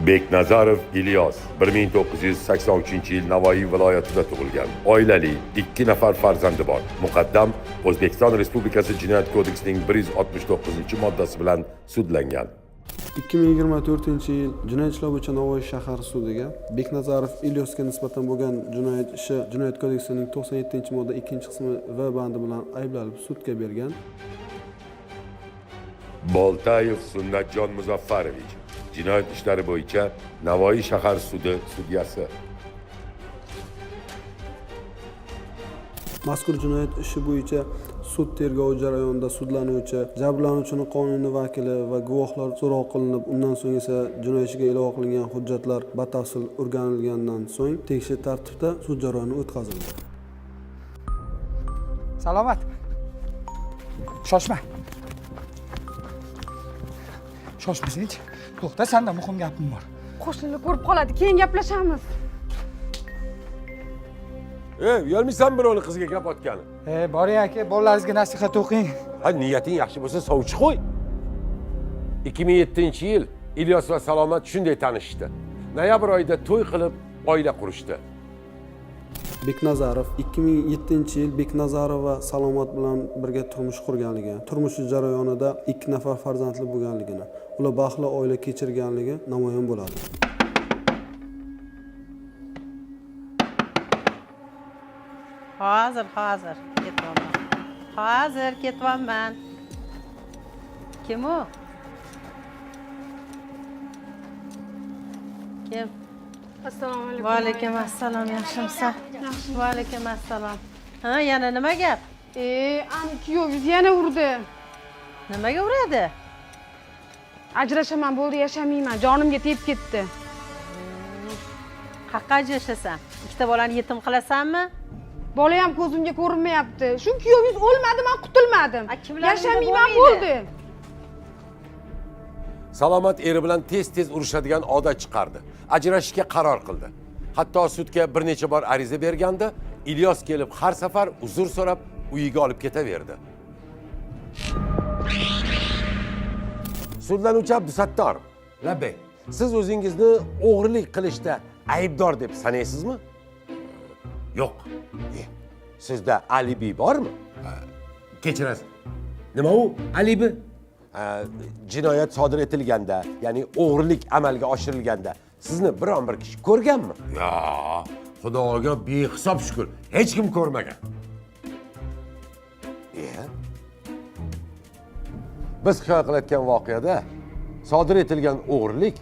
Beknazarov Ilyos 1983-yil Navoiy viloyatida tug'ilgan. Oilali, 2 nafar farzandi bor. Muqaddam O'zbekiston Respublikasi Jinoyat kodeksining 169-moddasi bilan sudlangan. 2024-yil Jinoyat ishlar bo'yicha Navoiy shahar sudiga Beknazarov Ilyosga nisbatan bo'lgan jinoyat ishi Jinoyat kodeksining 97-modda 2-qismi V bandi bilan ayblanib sudga bergan. Boltayev Sunnatjon Muzaffarovich jinoyat ishlari bo'yicha Navoiy shahar sudi sudyasi. Mazkur jinoyat ishi bo'yicha sud tergovi jarayonida sudlanuvchi, jabrlanuvchining qonuniy vakili va guvohlar so'roq qilinib, undan so'ng esa jinoyat ishiga ilova qilingan hujjatlar batafsil o'rganilgandan so'ng tegishli tartibda sud jarayoni o'tkazildi. Salomat. Shoshma. Shoshmasang-chi. To'xta, senda muhim gapim bor. Qo'shnilar ko'rib qoladi, keyin gaplashamiz. Uyalmaysan birovni qizga gap otgani? Boring aka, bolalaringizga nasihat o'qing. Ha, niyating yaxshi bo'lsa sovchi qo'y. 2007-yil Ilyos va Salomat shunday tanishdi. Noyabr oyida to'y qilib oila qurishdi. Beknazarov 2007-yil Beknazarov va Salomat bilan birga turmush qurganligi, turmush jarayonida 2 nafar farzandli bo'lganligini, ular baxtli oila kechirganligi namoyon bo'ladi. Hozir ketyapman. Hozir ketyapman. Kim u? Kim? Assalomu alaykum. Va alaykum assalom, yaxshimisiz? Va alaykum assalom. Ha, yana nima gap? Ani kuyovingiz yana urdi. Nimaga uradi? Ajrashaman, bo'ldi, yashamayman. Jonimga tegib ketdi. Qayerga ajrashasan? Ikkita bolani yetim qilasanmi? Bola ham ko'zimga ko'rinmayapti. Shu kuyovingiz o'lmadi, men qutulmadim. Yashamayman, bo'ldi. Salomat eri bilan tez urushadigan odat chiqardi. Ajrashishga qaror qildi. Hatto sudga bir necha bor ariza berganda, Ilyos kelib har safar uzr so'rab uyiga olib ketaverdi. Sudlanuvchi Abdusattorov, labbay. Siz o'zingizni o'g'rilik qilishda aybdor deb sanaysizmi? Yo'q. Sizda alibi bormi? Kechirasiz. Nima u alibi? Jinoyat sodir etilganda, ya'ni o'g'rilik amalga oshirilganda sizni biron bir kishi ko'rganmi? Yo, Xudoga behisob shukr, hech kim ko'rmagan. Biz hikoya qilayotgan voqeada sodir etilgan o'g'rilik